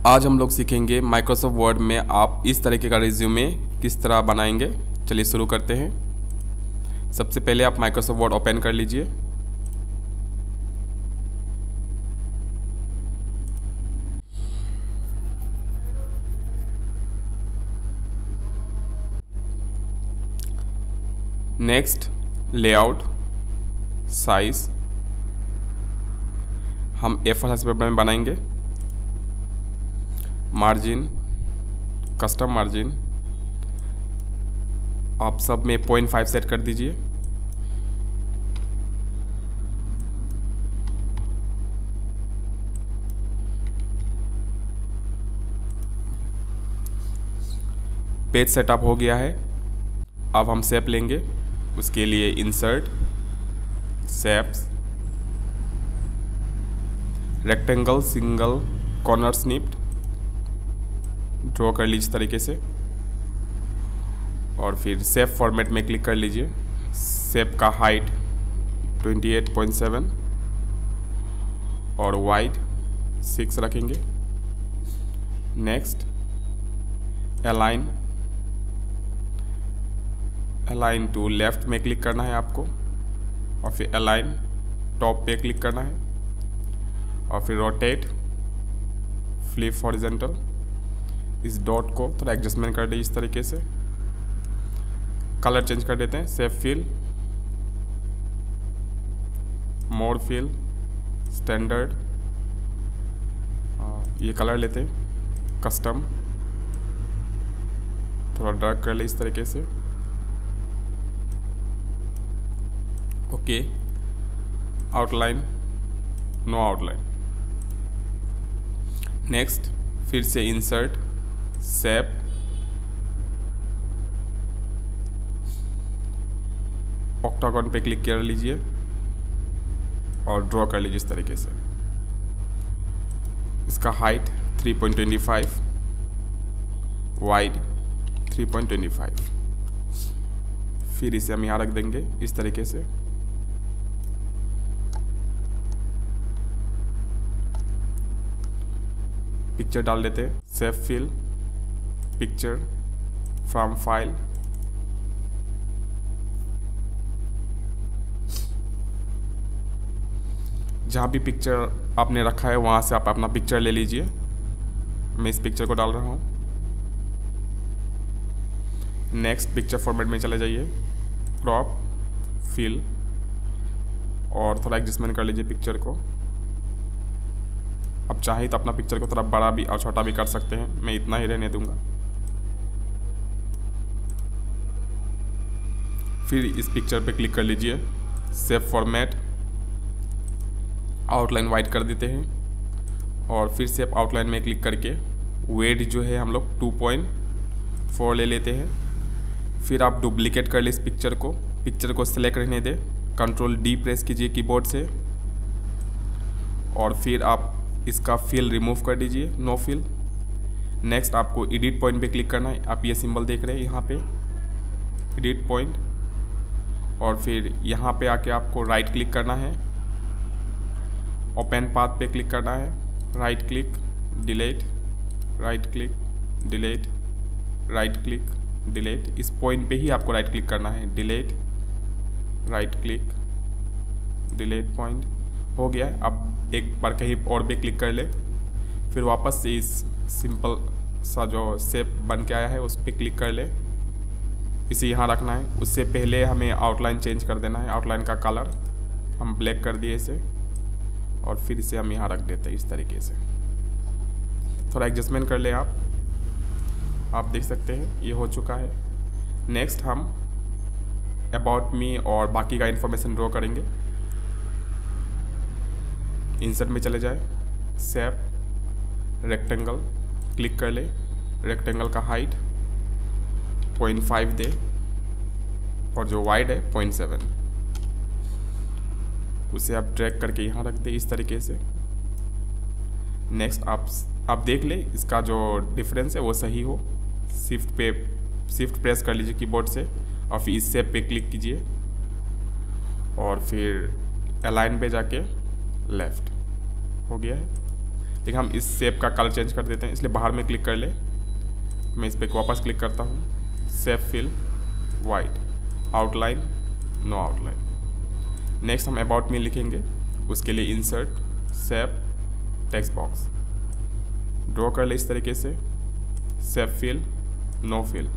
आज हम लोग सीखेंगे माइक्रोसॉफ्ट वर्ड में आप इस तरीके का रिज्यूमे किस तरह बनाएंगे। चलिए शुरू करते हैं। सबसे पहले आप माइक्रोसॉफ्ट वर्ड ओपन कर लीजिए। नेक्स्ट, लेआउट, साइज हम A4 साइज पेपर में बनाएंगे। मार्जिन, कस्टम मार्जिन आप सब में 0.5 सेट कर दीजिए। पेज सेटअप हो गया है। अब हम शेप लेंगे। उसके लिए insert, shapes, rectangle single corner snipped draw कर लीजिए इस तरीके से, और फिर शेप फॉर्मेट में क्लिक कर लीजिए। शेप का हाइट 28.7 और वाइड 6 रखेंगे। नेक्स्ट, अलाइन टू लेफ्ट में क्लिक करना है आपको, और फिर अलाइन टॉप पे क्लिक करना है, और फिर रोटेट, फ्लिप हॉरिजॉन्टल। इस डॉट को थोड़ा एडजस्टमेंट कर दीजिए इस तरीके से। कलर चेंज कर देते हैं। शेप फिल, मोर फिल, स्टैंडर्ड, ये कलर लेते हैं। कस्टम थोड़ा डार्क कर ले इस तरीके से। Okay, outline, no outline. Next, फिर से इंसर्ट, शेप, ऑक्टागन पे क्लिक कर लीजिए और ड्रॉ कर लीजिए इस तरीके से। इसका हाइट 3.25, वाइड 3.25। फिर इसे हम यहाँ रख देंगे इस तरीके से। पिक्चर डाल देते हैं। Shape fill, picture from file, जहाँ भी पिक्चर आपने रखा है वहाँ से आप अपना पिक्चर ले लीजिए। मैं इस पिक्चर को डाल रहा हूँ। नेक्स्ट, पिक्चर फॉर्मेट में चले जाइए। क्रॉप, फिल, और थोड़ा एडजस्टमेंट कर लीजिए पिक्चर को। अब चाहे तो अपना पिक्चर को थोड़ा बड़ा भी और छोटा भी कर सकते हैं। मैं इतना ही रहने दूंगा। फिर इस पिक्चर पे क्लिक कर लीजिए। शेप फॉर्मेट, आउटलाइन वाइड कर देते हैं, और फिर शेप आउटलाइन में क्लिक करके वेट जो है हम लोग 2.4 ले लेते हैं। फिर आप डुप्लीकेट कर ले इस पिक्चर को सेलेक्ट रहने दें। कंट्रोल डी प्रेस कीजिए कीबोर्ड से, और फिर आप इसका फिल रिमूव कर दीजिए, नो फिल। नेक्स्ट, आपको एडिट पॉइंट पे क्लिक करना है। आप ये सिंबल देख रहे हैं यहाँ पे, एडिट पॉइंट, और फिर यहाँ पे आके आपको राइट क्लिक करना है। ओपन पाथ पे क्लिक करना है। Right click, delete, right click, delete, right click, delete. इस पॉइंट पे ही आपको राइट क्लिक करना है। Delete, right click, delete point हो गया। अब एक बार कहीं और पे क्लिक कर ले, फिर वापस से इस सिंपल सा जो शेप बन के आया है उस पर क्लिक कर ले। इसे यहाँ रखना है। उससे पहले हमें आउटलाइन चेंज कर देना है। आउटलाइन का कलर हम ब्लैक कर दिए इसे, और फिर इसे हम यहाँ रख देते हैं इस तरीके से। थोड़ा एडजस्टमेंट कर ले आप देख सकते हैं ये हो चुका है। नेक्स्ट, हम अबाउट मी और बाकी का इन्फॉर्मेशन ड्रॉ करेंगे। इंसर्ट में चले जाए, शेप, रेक्टेंगल क्लिक कर ले। रेक्टेंगल का हाइट 0.5 दे, और जो वाइड है 0.7। उसे आप ड्रैग करके यहाँ रख दे इस तरीके से। नेक्स्ट, आप देख ले इसका जो डिफरेंस है वो सही हो। शिफ्ट प्रेस कर लीजिए कीबोर्ड से, और फिर इस शेप पे क्लिक कीजिए, और फिर अलाइन पे जाके लेफ्ट हो गया है। लेकिन हम इस शेप का कलर चेंज कर देते हैं, इसलिए बाहर में क्लिक कर ले। मैं इस पर वापस क्लिक करता हूँ, shape fill white, outline no outline. Next हम अबाउट मी लिखेंगे, उसके लिए insert shape text box draw कर ले इस तरीके से, shape fill no fill,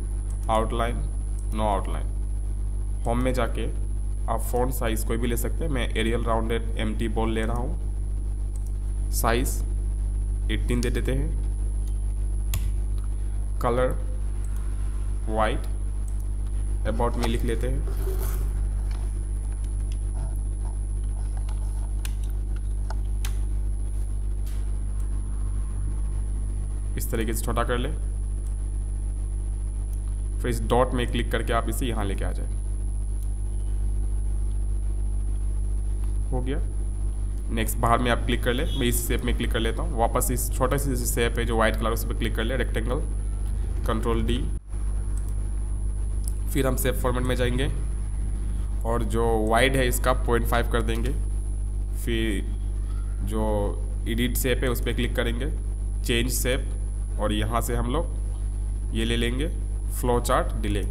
outline no outline. Home में जाके आप फ़ॉन्ट साइज़ कोई भी ले सकते हैं, मैं एरियल राउंडेड एम्प्टी बोल्ड ले रहा हूँ। साइज़ 18 दे देते हैं, कलर वाइट, अबाउट मी लिख लेते हैं। इस तरीके से छोटा कर ले, फिर इस डॉट में क्लिक करके आप इसे यहाँ लेके आ जाए। हो गया। नेक्स्ट बाहर में आप क्लिक कर ले, मैं इस शेप में क्लिक कर लेता हूँ, वापस इस छोटा सी शेप है जो वाइट कलर उस पर क्लिक कर ले, रेक्टेंगल, कंट्रोल डी। फिर हम शेप फॉर्मेट में जाएंगे और जो वाइड है इसका 0.5 कर देंगे। फिर जो एडिट शेप है उस पर क्लिक करेंगे, चेंज शेप, और यहाँ से हम लोग ये ले लेंगे फ्लो चार्ट डिले।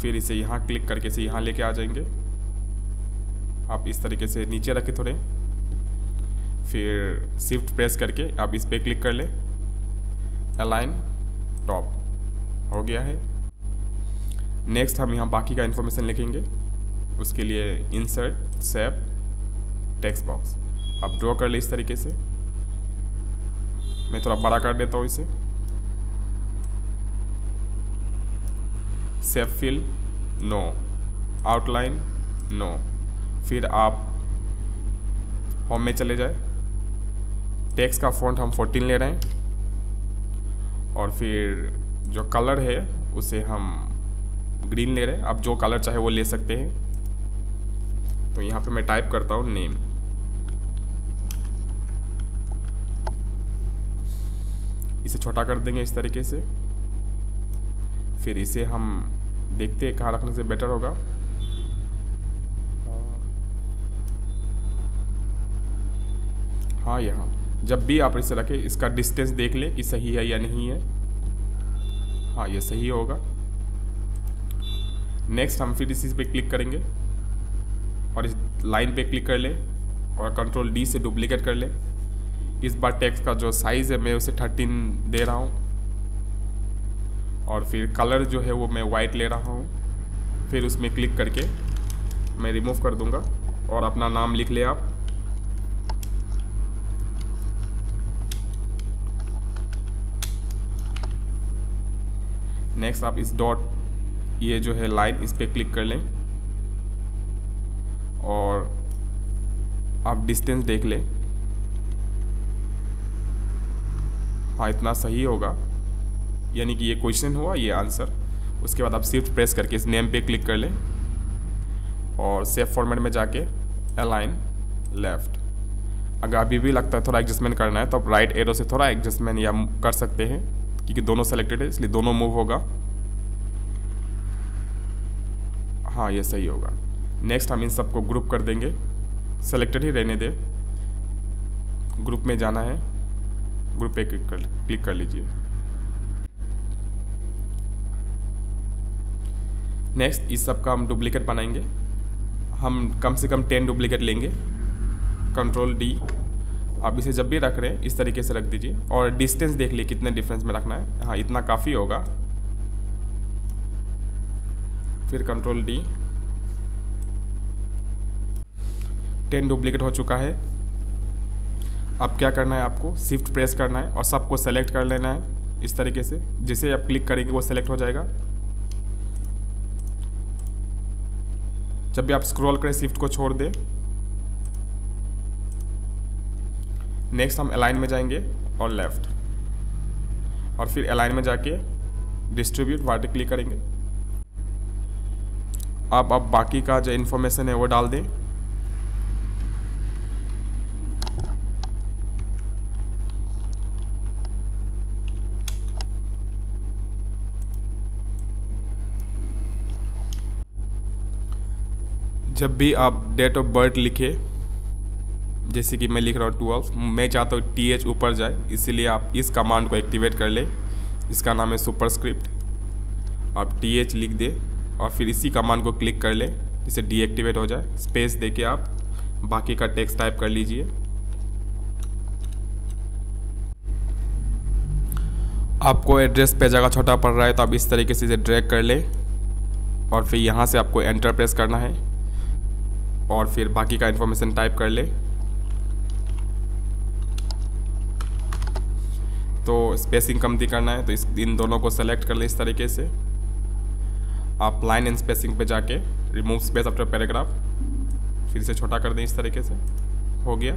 फिर इसे यहाँ क्लिक करके इसे यहाँ लेके आ जाएंगे। आप इस तरीके से नीचे रखें थोड़े, फिर शिफ्ट प्रेस करके आप इस पर क्लिक कर ले, अलाइन टॉप, हो गया है। नेक्स्ट हम यहाँ बाकी का इन्फॉर्मेशन लिखेंगे, उसके लिए इंसर्ट शेप टेक्स्ट बॉक्स आप ड्रॉ कर ले इस तरीके से। मैं थोड़ा बड़ा कर देता हूँ इसे, shape fill no, outline no. फिर आप होम में चले जाए, टेक्स्ट का फॉन्ट हम 14 ले रहे हैं, और फिर जो कलर है उसे हम ग्रीन ले रहे हैं। आप जो कलर चाहे वो ले सकते हैं। तो यहाँ पे मैं टाइप करता हूँ नेम, इसे छोटा कर देंगे इस तरीके से। फिर इसे हम देखते हैं कहाँ रखने से बेटर होगा। हाँ, यहाँ जब भी आप इसे रखें इसका डिस्टेंस देख ले कि सही है या नहीं है। हाँ, ये सही होगा। नेक्स्ट हम फिर इसी पे क्लिक करेंगे और इस लाइन पे क्लिक कर ले और कंट्रोल डी से डुप्लीकेट कर ले। इस बार टेक्स्ट का जो साइज़ है मैं उसे 13 दे रहा हूँ, और फिर कलर जो है वो मैं वाइट ले रहा हूँ। फिर उसमें क्लिक करके मैं रिमूव कर दूँगा और अपना नाम लिख ले आप। नेक्स्ट आप इस डॉट, ये जो है लाइन, इस पर क्लिक कर लें और आप डिस्टेंस देख लें। हाँ, इतना सही होगा, यानी कि ये क्वेश्चन हुआ, ये आंसर। उसके बाद आप शिफ्ट प्रेस करके इस नेम पे क्लिक कर लें और सेव फॉर्मेट में जाके अलाइन लेफ्ट। अगर अभी भी लगता है थोड़ा एडजस्टमेंट करना है तो आप राइट एरो से थोड़ा एडजस्टमेंट या कर सकते हैं, क्योंकि दोनों सेलेक्टेड है इसलिए दोनों मूव होगा। हाँ, ये सही होगा। नेक्स्ट हम इन सबको ग्रुप कर देंगे, सेलेक्टेड ही रहने दे। ग्रुप में जाना है, ग्रुप पे क्लिक कर लीजिए। नेक्स्ट इस सब का हम डुप्लीकेट बनाएंगे। हम कम से कम 10 डुप्लीकेट लेंगे, कंट्रोल डी। आप इसे जब भी रख रहे हैं इस तरीके से रख दीजिए और डिस्टेंस देख लिए कितने डिफरेंस में रखना है। हाँ, इतना काफ़ी होगा। फिर कंट्रोल डी, 10 डुप्लीकेट हो चुका है। अब क्या करना है, आपको शिफ्ट प्रेस करना है और सबको सेलेक्ट कर लेना है इस तरीके से। जिसे आप क्लिक करेंगे वो सेलेक्ट हो जाएगा। जब भी आप स्क्रॉल करें शिफ्ट को छोड़ दें। नेक्स्ट हम अलाइन में जाएंगे और लेफ्ट, और फिर अलाइन में जाके डिस्ट्रीब्यूट वर्टिकली करेंगे। अब बाकी का जो इन्फॉर्मेशन है वो डाल दें। जब भी आप डेट ऑफ बर्थ लिखे जैसे कि मैं लिख रहा हूँ 12, मैं चाहता हूँ TH ऊपर जाए, इसीलिए आप इस कमांड को एक्टिवेट कर ले। इसका नाम है सुपरस्क्रिप्ट। आप TH लिख दे और फिर इसी कमांड को क्लिक कर ले, जिससे डीएक्टिवेट हो जाए। स्पेस देके आप बाकी का टेक्स्ट टाइप कर लीजिए। आपको एड्रेस पे जगह छोटा पड़ रहा है तो आप इस तरीके से इसे ड्रैग कर ले और फिर यहाँ से आपको एंटर प्रेस करना है और फिर बाकी का इन्फॉर्मेशन टाइप कर ले। तो स्पेसिंग कमती करना है तो इन दोनों को सेलेक्ट कर ले इस तरीके से। आप लाइन एंड स्पेसिंग पे जाके रिमूव स्पेस आफ्टर पैराग्राफ, फिर से छोटा कर दें इस तरीके से। हो गया।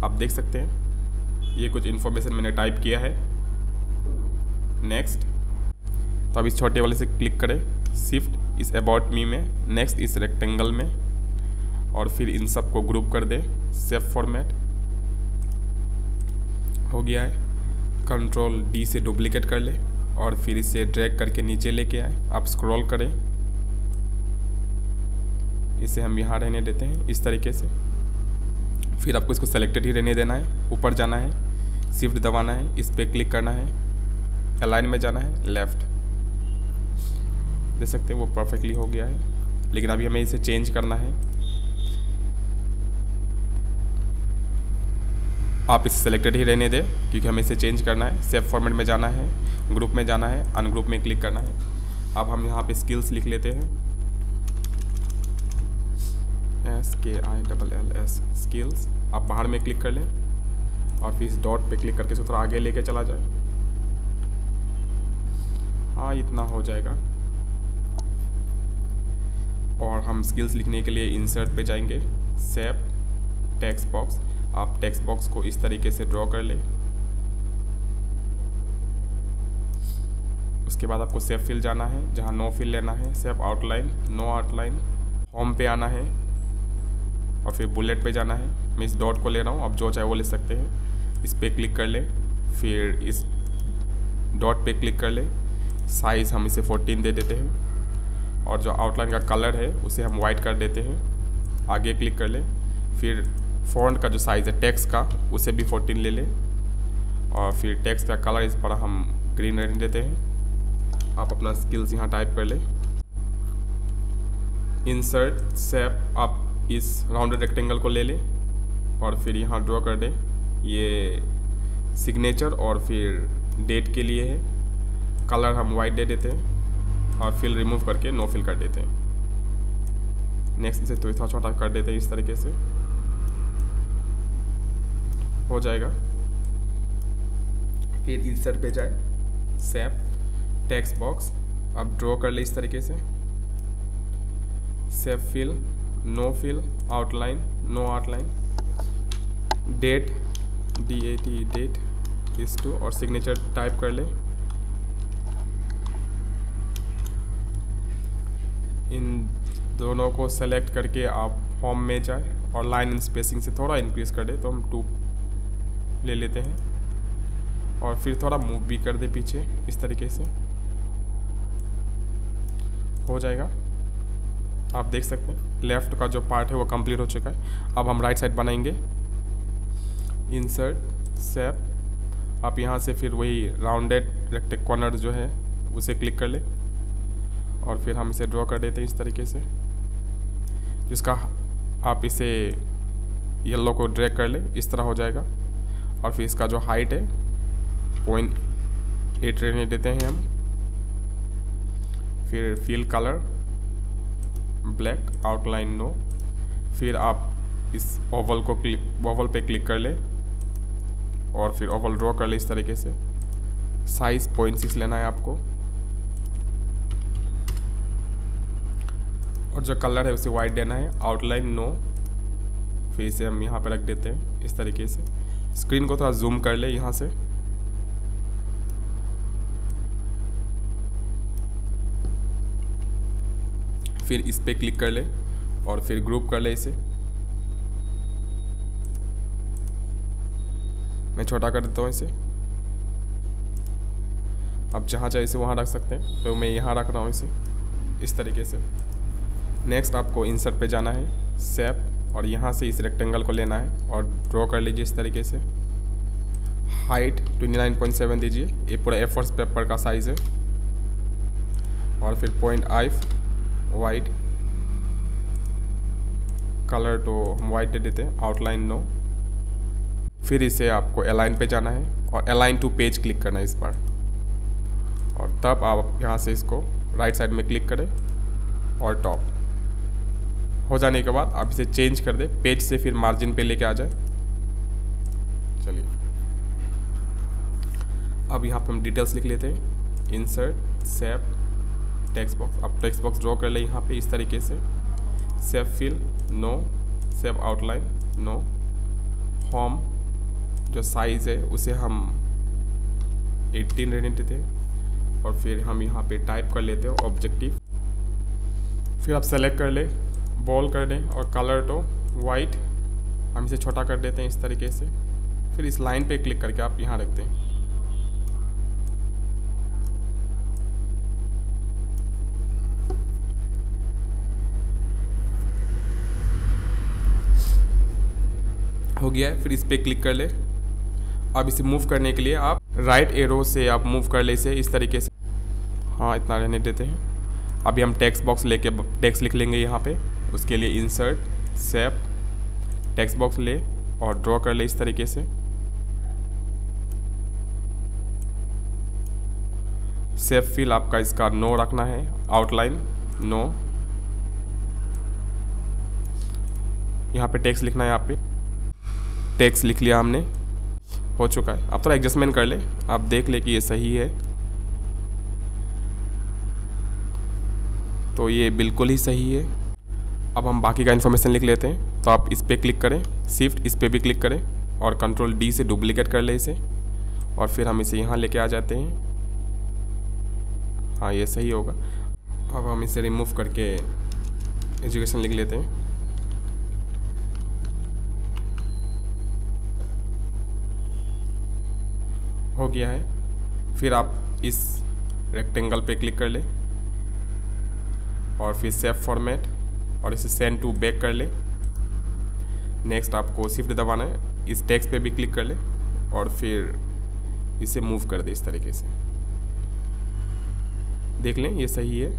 आप देख सकते हैं ये कुछ इन्फॉर्मेशन मैंने टाइप किया है। नेक्स्ट, तो अब इस छोटे वाले से क्लिक करें, शिफ्ट इस अबाउट मी में, नेक्स्ट इस रेक्टेंगल में, और फिर इन सब को ग्रुप कर दें सेव फॉर्मेट। हो गया है। कंट्रोल D से डुप्लीकेट कर ले और फिर इसे ड्रैग करके नीचे लेके आए। आप स्क्रॉल करें, इसे हम यहाँ रहने देते हैं इस तरीके से। फिर आपको इसको सेलेक्टेड ही रहने देना है। ऊपर जाना है, शिफ्ट दबाना है, इस पर क्लिक करना है, अलाइन में जाना है, लेफ्ट। देख सकते हैं वो परफेक्टली हो गया है। लेकिन अभी हमें इसे चेंज करना है। आप इसे सेलेक्टेड ही रहने दें क्योंकि हमें इसे चेंज करना है। सेव फॉर्मेट में जाना है, ग्रुप में जाना है, अनग्रुप में क्लिक करना है। अब हम यहाँ पे स्किल्स लिख लेते हैं, SKILLS स्किल्स। आप बाहर में क्लिक कर लें और फिर इस डॉट पे क्लिक करके इसको थोड़ा आगे लेके चला जाए। हाँ, इतना हो जाएगा। और हम स्किल्स लिखने के लिए इंसर्ट पे जाएंगे, सेव टेक्स्ट बॉक्स। आप टेक्स्ट बॉक्स को इस तरीके से ड्रॉ कर ले। उसके बाद आपको सेव फिल जाना है, जहाँ नो फिल लेना है, save outline, no outline. Home पे आना है और फिर बुलेट पे जाना है। मैं इस डॉट को ले रहा हूँ, आप जो चाहे वो ले सकते हैं। इस पे क्लिक कर ले, फिर इस डॉट पे क्लिक कर ले। साइज़ हम इसे 14 दे देते हैं और जो आउटलाइन का कलर है उसे हम वाइट कर देते हैं। आगे क्लिक कर ले, फिर फ़ॉन्ट का जो साइज़ है टेक्स्ट का उसे भी 14 ले ले और फिर टेक्स्ट का कलर इस पर हम ग्रीन रहने देते हैं। आप अपना स्किल्स यहाँ टाइप कर ले, इंसर्ट सेव। आप इस राउंडेड रेक्टेंगल को ले ले और फिर यहाँ ड्रॉ कर दें। ये सिग्नेचर और फिर डेट के लिए है। कलर हम वाइट दे देते हैं और फिल रिमूव करके नो फिल कर देते हैं। नेक्स्ट इसे थोड़ा छोटा कर देते हैं इस तरीके से। हो जाएगा। फिर इंसर्ट पे जाए, सेव टेक्स्ट बॉक्स। अब ड्रॉ कर ले इस तरीके से, save fill, no fill, outline, no outline, date DAT date इस टू, और सिग्नेचर टाइप कर ले। इन दोनों को सेलेक्ट करके आप होम में जाए और लाइन एंड स्पेसिंग से थोड़ा इंक्रीज कर दे तो हम 2 ले लेते हैं और फिर थोड़ा मूव भी कर दे पीछे इस तरीके से। हो जाएगा। आप देख सकते हैं लेफ्ट का जो पार्ट है वो कंप्लीट हो चुका है। अब हम राइट साइड बनाएंगे, इंसर्ट सेव। आप यहाँ से फिर वही राउंडेड रेक्टेंगल कॉर्नर जो है उसे क्लिक कर ले और फिर हम इसे ड्रॉ कर देते हैं इस तरीके से, जिसका आप इसे येलो को ड्रैग कर ले, इस तरह हो जाएगा। और फिर इसका जो हाइट है 0.8 रहने देते हैं हम। फिर fill colour black, outline no. फिर आप इस ओवल को ओवल पे क्लिक कर ले और फिर ओवल ड्रॉ कर ले इस तरीके से। साइज 0.6 लेना है आपको और जो कलर है उसे वाइट देना है, आउटलाइन नो। फिर इसे हम यहाँ पे रख देते हैं इस तरीके से। स्क्रीन को थोड़ा जूम कर ले यहाँ से। फिर इस पे क्लिक कर ले और फिर ग्रुप कर ले इसे। मैं छोटा कर देता हूँ इसे। आप जहाँ चाहे इसे वहाँ रख सकते हैं, तो मैं यहाँ रख रहा हूँ इसे इस तरीके से। नेक्स्ट आपको इंसर्ट पे जाना है, सेव और यहाँ से इस रेक्टेंगल को लेना है और ड्रॉ कर लीजिए इस तरीके से। हाइट 29.7 दीजिए, ये पूरा A4 पेपर का साइज़ है। और फिर पॉइंट आई वाइट, कलर तो हम वाइट दे देते हैं, आउटलाइन नो। फिर इसे आपको अलाइन पे जाना है और अलाइन टू पेज क्लिक करना है इस बार। और तब आप यहाँ से इसको राइट साइड में क्लिक करें और टॉप हो जाने के बाद आप इसे चेंज कर दें पेज से, फिर मार्जिन पे लेके आ जाए। चलिए अब यहाँ पे हम डिटेल्स लिख लेते हैं। Insert, save, text box. अब टेक्स्ट बॉक्स ड्रॉ कर ले यहाँ पे इस तरीके से। Save fill, no. Save outline, no. Home जो साइज़ है उसे हम 18 रहने देते हैं। और फिर हम यहाँ पे टाइप कर लेते हैं ऑब्जेक्टिव। फिर आप सेलेक्ट कर ले, बॉल कर दें और कलर तो वाइट, हम इसे छोटा कर देते हैं इस तरीके से। फिर इस लाइन पे क्लिक करके आप यहाँ रख दें। हो गया है। फिर इस पे क्लिक कर ले। अब इसे मूव करने के लिए आप राइट एरो से आप मूव कर ले इसे इस तरीके से। हाँ, इतना रहने देते हैं। अभी हम टेक्स्ट बॉक्स लेके टेक्स्ट लिख लेंगे यहाँ पे। उसके लिए इंसर्ट, सेव, टेक्स्ट बॉक्स ले और ड्रॉ कर ले इस तरीके से। सेव फिल आपका इसका नो रखना है, आउटलाइन नो। यहाँ पे टेक्स्ट लिखना है। यहाँ पे टेक्स्ट लिख लिया हमने, हो चुका है। अब थोड़ा एडजस्टमेंट कर ले, आप देख ले कि ये सही है। तो ये बिल्कुल ही सही है। अब हम बाकी का इन्फॉर्मेशन लिख लेते हैं। तो आप इस पर क्लिक करें, शिफ्ट इस पर भी क्लिक करें और कंट्रोल डी से डुप्लीकेट कर ले इसे। और फिर हम इसे यहाँ लेके आ जाते हैं। हाँ, ये सही होगा। अब हम इसे रिमूव करके एजुकेशन लिख लेते हैं। हो गया है। फिर आप इस रेक्टेंगल पे क्लिक कर ले और फिर सेव फॉर्मेट और इसे सेंड टू बैक कर ले। नेक्स्ट आपको शिफ्ट दबाना है, इस टेक्स्ट पे भी क्लिक कर ले और फिर इसे मूव कर दे इस तरीके से। देख लें ये सही है।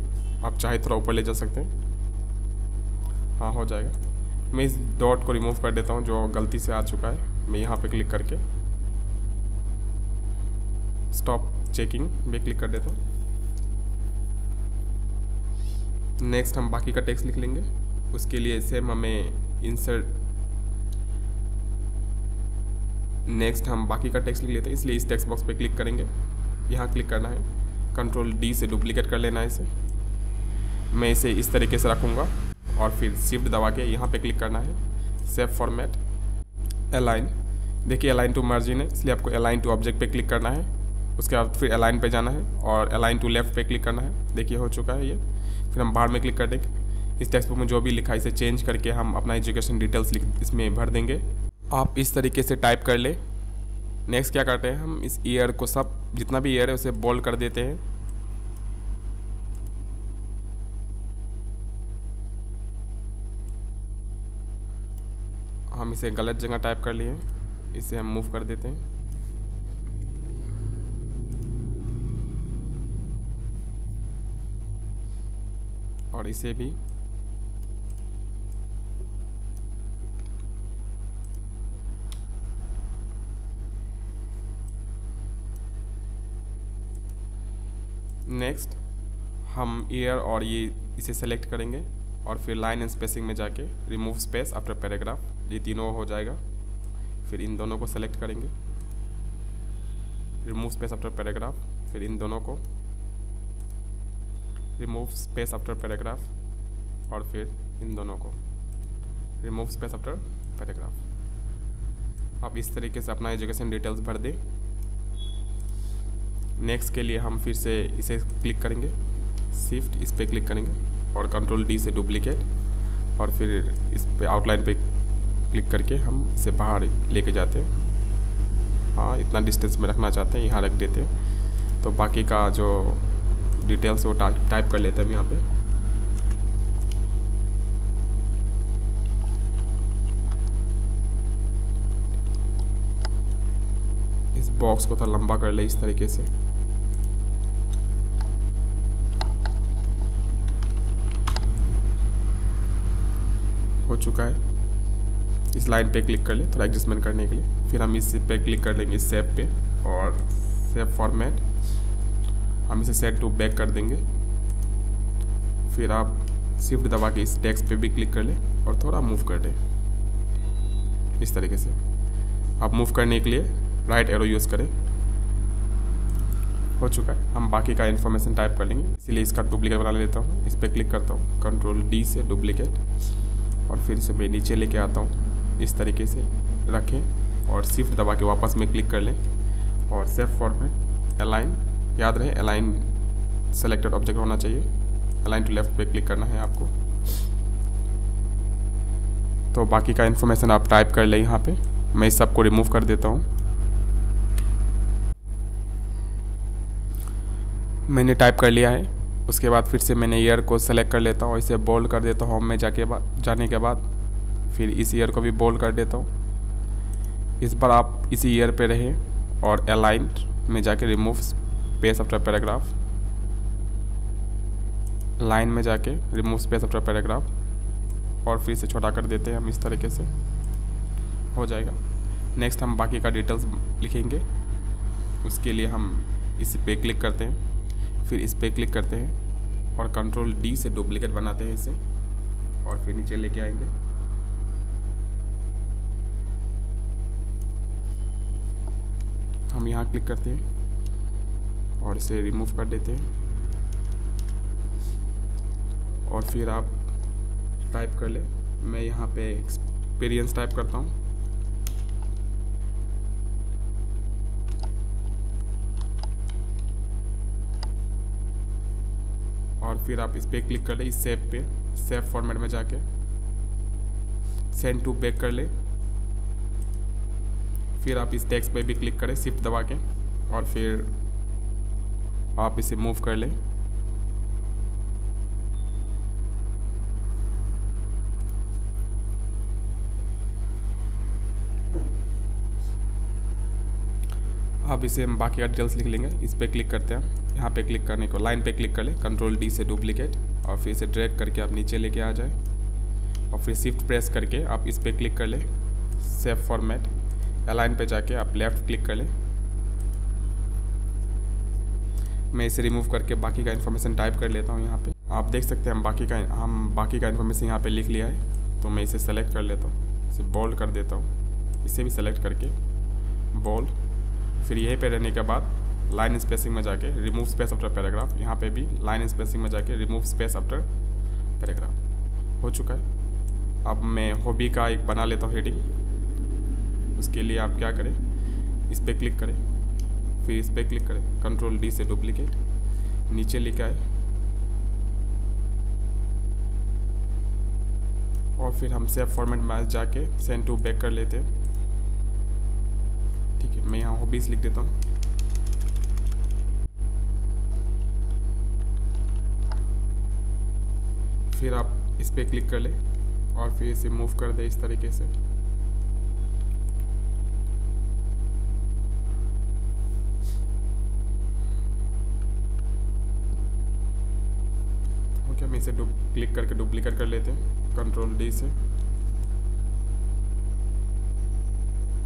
आप चाहे थोड़ा ऊपर ले जा सकते हैं। हाँ, हो जाएगा। मैं इस डॉट को रिमूव कर देता हूँ जो गलती से आ चुका है। मैं यहाँ पे क्लिक करके स्टॉप चेकिंग में क्लिक कर देता हूँ। नेक्स्ट हम बाकी का टेक्स्ट लिख लेंगे। उसके लिए सेम हमें इंसर्ट, नेक्स्ट हम बाकी का टेक्स्ट लिख लेते हैं, इसलिए इस टेक्स्ट बॉक्स पे क्लिक करेंगे। यहाँ क्लिक करना है, कंट्रोल डी से डुप्लीकेट कर लेना है इसे। मैं इसे इस तरीके से रखूँगा और फिर शिफ्ट दबा के यहाँ पे क्लिक करना है। Save format, align. देखिए अलाइन टू मार्जिन है, इसलिए आपको अलाइन टू ऑब्जेक्ट पे क्लिक करना है। उसके बाद फिर अलाइन पे जाना है और अलाइन टू लेफ्ट पे क्लिक करना है। देखिए हो चुका है ये। फिर हम बाहर में क्लिक कर देंगे। इस टेक्स्ट बुक में जो भी लिखा है इसे चेंज करके हम अपना एजुकेशन डिटेल्स इसमें भर देंगे। आप इस तरीके से टाइप कर ले। नेक्स्ट क्या करते हैं, हम इस ईयर को सब जितना भी ईयर है उसे बोल्ड कर देते हैं। हम इसे गलत जगह टाइप कर लिए, इसे हम मूव कर देते हैं। और इसे भी नेक्स्ट हम ईयर और ये इसे सेलेक्ट करेंगे और फिर लाइन एंड स्पेसिंग में जाके रिमूव स्पेस आफ्टर पैराग्राफ, ये तीनों हो जाएगा। फिर इन दोनों को सेलेक्ट करेंगे, रिमूव स्पेस आफ्टर पैराग्राफ, फिर इन दोनों को रिमूव स्पेस आफ्टर पैराग्राफ और फिर इन दोनों को रिमूव स्पेस आफ्टर पैराग्राफ। आप इस तरीके से अपना एजुकेशन डिटेल्स भर दें। नेक्स्ट के लिए हम फिर से इसे क्लिक करेंगे, शिफ्ट इस पर क्लिक करेंगे और कंट्रोल डी से डुप्लीकेट और फिर इस पे आउटलाइन पे क्लिक करके हम इसे बाहर लेके जाते हैं। हाँ, इतना डिस्टेंस में रखना चाहते हैं, यहाँ रख देते हैं। तो बाकी का जो डिटेल्स वो टाइप कर लेते हैं हम यहाँ पे। बॉक्स को थोड़ा लंबा कर ले इस तरीके से। हो चुका है। इस लाइन पे क्लिक कर ले थोड़ा एडजस्टमेंट करने के लिए। फिर हम इस पे क्लिक कर लेंगे सेव पे, और सेव फॉर्मेट हम इसे सेट टू बैक कर देंगे। फिर आप शिफ्ट दबा के इस टेक्स्ट पे भी क्लिक कर ले और थोड़ा मूव कर दें इस तरीके से। आप मूव करने के लिए राइट एरो यूज़ करें। हो चुका है। हम बाकी का इन्फॉर्मेशन टाइप कर लेंगे, इसीलिए इसका डुप्लीकेट बना लेता हूँ। इस पर क्लिक करता हूँ, कंट्रोल डी से डुप्लीकेट, और फिर इसे मैं नीचे लेके आता हूँ इस तरीके से रखें, और शिफ्ट दबा के वापस में क्लिक कर लें और सेव फॉर्मेट अलाइन, याद रहे अलाइन सेलेक्टेड ऑब्जेक्ट होना चाहिए। अलाइन टू लेफ्ट पे क्लिक करना है आपको। तो बाकी का इन्फॉर्मेशन आप टाइप कर लें यहाँ पे। मैं इस सबको रिमूव कर देता हूँ। मैंने टाइप कर लिया है। उसके बाद फिर से मैंने ईयर को सेलेक्ट कर लेता हूँ, इसे बोल्ड कर देता हूँ होम में जाने के बाद। फिर इस ईयर को भी बोल्ड कर देता हूँ। इस बार आप इसी ईयर पे रहें और अलाइन में जाके remove space after paragraph, line में जाके रिमूव स्पेस आफ्टर पैराग्राफ, और फिर से छोटा कर देते हैं हम इस तरीके से। हो जाएगा। नेक्स्ट हम बाकी का डिटेल्स लिखेंगे। उसके लिए हम इस पे क्लिक करते हैं, फिर इस पे क्लिक करते हैं और कंट्रोल डी से डुप्लीकेट बनाते हैं इसे, और फिर नीचे लेके आएंगे। हम यहाँ क्लिक करते हैं और इसे रिमूव कर देते हैं, और फिर आप टाइप कर ले। मैं यहाँ पे एक्सपीरियंस टाइप करता हूँ, और फिर आप इस पे क्लिक कर ले, इस सेव पे, सेव फॉर्मेट में जाके सेंड टू बैक कर ले। फिर आप इस टेक्स्ट पे भी क्लिक करें शिफ्ट दबा के, और फिर आप इसे मूव कर लें। अब इसे हम बाकी का डिटेल्स लिख लेंगे। इस पे क्लिक करते हैं, यहाँ पे क्लिक करने को लाइन पे क्लिक कर ले, कंट्रोल डी से डुप्लीकेट, और फिर इसे ड्रैग करके आप नीचे लेके आ जाए, और फिर शिफ्ट प्रेस करके आप इस पे क्लिक कर ले, सेव फॉर्मेट अलाइन पे जाके आप लेफ़्ट क्लिक कर ले। मैं इसे रिमूव करके बाकी का इन्फॉर्मेशन टाइप कर लेता हूँ यहाँ पे। आप देख सकते हैं हम बाकी का इन्फॉर्मेशन यहाँ पे लिख लिया है। तो मैं इसे सेलेक्ट कर लेता हूँ, इसे बोल्ड कर देता हूँ, इसे भी सेलेक्ट करके बोल्ड। फिर यहीं पे रहने के बाद लाइन स्पेसिंग में जाके रिमूव स्पेस आफ्टर पैराग्राफ, यहाँ पे भी लाइन स्पेसिंग में जाके रिमूव स्पेस आफ्टर पैराग्राफ। हो चुका है। अब मैं हॉबी का एक बना लेता हूँ हेडिंग। उसके लिए आप क्या करें, इस पर क्लिक करें, फिर इस पर क्लिक करें, कंट्रोल डी से डुप्लीकेट, नीचे लेके आए, और फिर हम सेव फॉर्मेट में जाके सेंड टू बैक कर लेते हैं। ठीक है, मैं यहाँ हॉबीज लिख देता हूँ। फिर आप इस पर क्लिक कर ले और फिर इसे मूव कर दे इस तरीके से। ओके, हम इसे क्लिक करके डुप्लीकेट कर लेते हैं कंट्रोल डी से।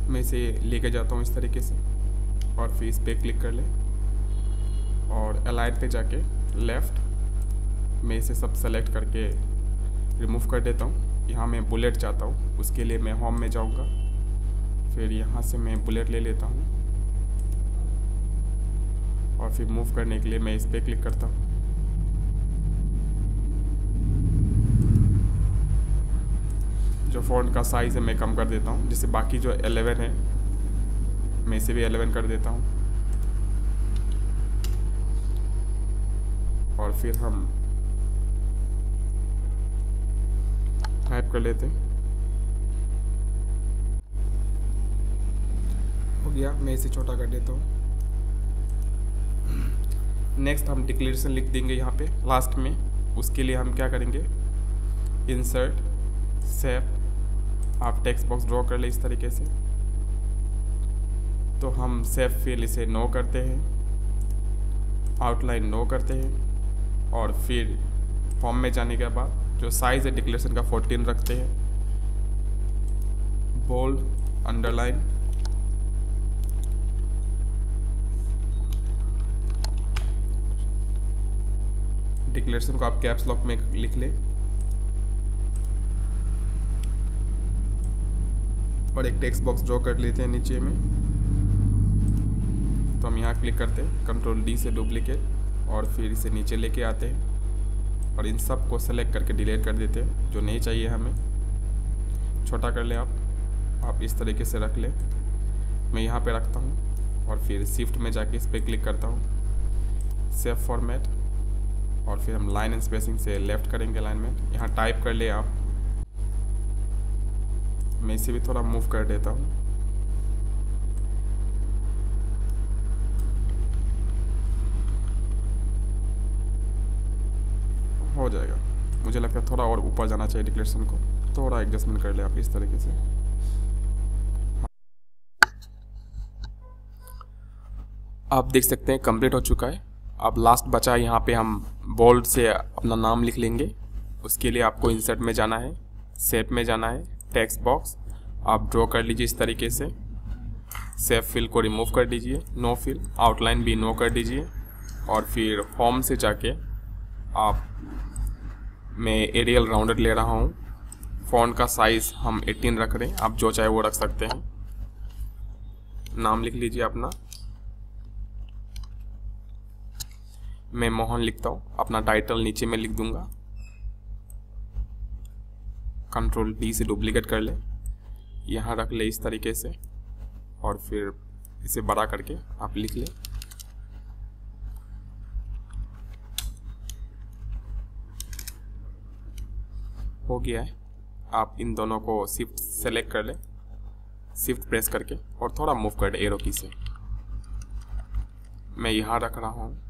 मैं इसे लेके जाता हूँ इस तरीके से, और फिर इस पर क्लिक कर ले और अलाइन पे जाके लेफ़्ट मैं इसे सब सेलेक्ट करके रिमूव कर देता हूँ। यहाँ मैं बुलेट चाहता हूँ, उसके लिए मैं होम में जाऊँगा, फिर यहाँ से मैं बुलेट ले लेता हूँ, और फिर मूव करने के लिए मैं इस पर क्लिक करता हूँ। जो फ़ॉन्ट का साइज़ है मैं कम कर देता हूँ, जैसे बाकी जो 11 है मैं इसे भी 11 कर देता हूँ, और फिर हम टाइप कर लेते हैं। हो गया, मैं इसे छोटा कर देता हूँ। नेक्स्ट हम डिक्लेरेशन लिख देंगे यहाँ पे लास्ट में। उसके लिए हम क्या करेंगे, इंसर्ट सेव, आप टेक्स्ट बॉक्स ड्रॉ कर ले इस तरीके से। तो हम सेव फिल इसे नो करते हैं, आउटलाइन नो करते हैं, और फिर फॉर्म में जाने के बाद जो साइज़ है डिक्लेरेशन का 14 रखते हैं, बोल्ड अंडरलाइन, डिक्लेरेशन को आप कैप्स लॉक में लिख लें और एक टेक्स्ट बॉक्स ड्रॉ कर लेते हैं नीचे में। तो हम यहाँ क्लिक करते हैं, कंट्रोल डी से डुप्लीकेट, और फिर इसे नीचे लेके आते हैं और इन सब को सेलेक्ट करके डिलीट कर देते हैं। जो नहीं चाहिए हमें छोटा कर लें आप इस तरीके से रख लें। मैं यहाँ पे रखता हूँ और फिर शिफ्ट में जाके इस पर क्लिक करता हूँ, सेव फॉर्मेट, और फिर हम लाइन एंड स्पेसिंग से लेफ्ट करेंगे अलाइनमेंट। यहाँ टाइप कर ले आप, मैं इसे भी थोड़ा मूव कर देता हूँ। हो जाएगा। मुझे लगता है थोड़ा और ऊपर जाना चाहिए डिक्लेरेशन को, थोड़ा एडजस्टमेंट कर ले आप इस तरीके से। आप देख सकते हैं कंप्लीट हो चुका है। अब लास्ट बचा है, यहाँ पे हम बोल्ड से अपना नाम लिख लेंगे। उसके लिए आपको इंसर्ट में जाना है, शेप में जाना है, टेक्स्ट बॉक्स आप ड्रॉ कर लीजिए इस तरीके से। सेव फिल को रिमूव कर दीजिए, नो फिल, आउटलाइन भी नो कर दीजिए, और फिर फॉर्म से जाके आप, मैं एरियल राउंडेड ले रहा हूँ, फ़ॉन्ट का साइज़ हम 18 रख रहे हैं, आप जो चाहे वो रख सकते हैं। नाम लिख लीजिए अपना, मैं मोहन लिखता हूँ, अपना टाइटल नीचे में लिख दूंगा। कंट्रोल डी से डुप्लीकेट कर ले, यहाँ रख ले इस तरीके से, और फिर इसे बड़ा करके आप लिख ले। हो गया है। आप इन दोनों को शिफ्ट सेलेक्ट कर ले, शिफ्ट प्रेस करके, और थोड़ा मूव कर दे एरो की से। मैं यहाँ रख रहा हूँ।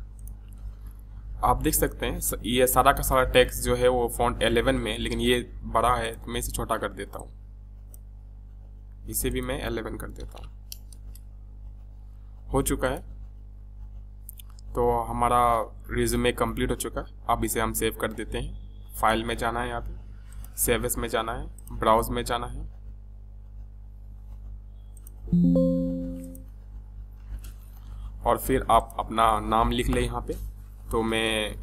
आप देख सकते हैं ये सारा का सारा टेक्स्ट जो है वो फॉन्ट 11 में, लेकिन ये बड़ा है तो मैं इसे छोटा कर देता हूँ, इसे भी मैं 11 कर देता हूँ। हो चुका है। तो हमारा रिज्यूमे कंप्लीट हो चुका है। अब इसे हम सेव कर देते हैं। फाइल में जाना है, यहाँ पे सेव एज में जाना है, ब्राउज में जाना है, और फिर आप अपना नाम लिख ले यहाँ पे। तो मैं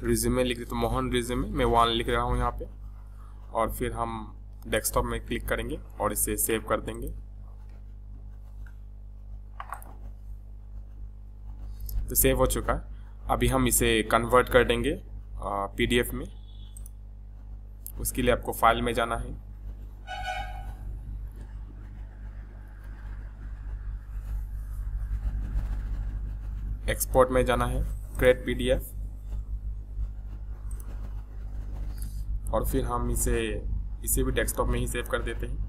रिज्यूमे लिख देता हूँ, मोहन रिज्यूमे, मैं 1 लिख रहा हूँ यहाँ पे, और फिर हम डेस्कटॉप में क्लिक करेंगे और इसे सेव कर देंगे। तो सेव हो चुका है। अभी हम इसे कन्वर्ट कर देंगे PDF में। उसके लिए आपको फाइल में जाना है, एक्सपोर्ट में जाना है, क्रिएट PDF, और फिर हम इसे भी डेस्कटॉप में ही सेव कर देते हैं।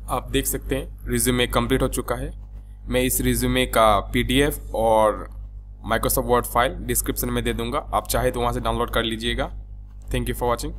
आप देख सकते हैं रिज्यूमे कंप्लीट हो चुका है। मैं इस रिज्यूमे का PDF और माइक्रोसॉफ्ट वर्ड फाइल डिस्क्रिप्शन में दे दूंगा, आप चाहे तो वहां से डाउनलोड कर लीजिएगा। Thank you for watching.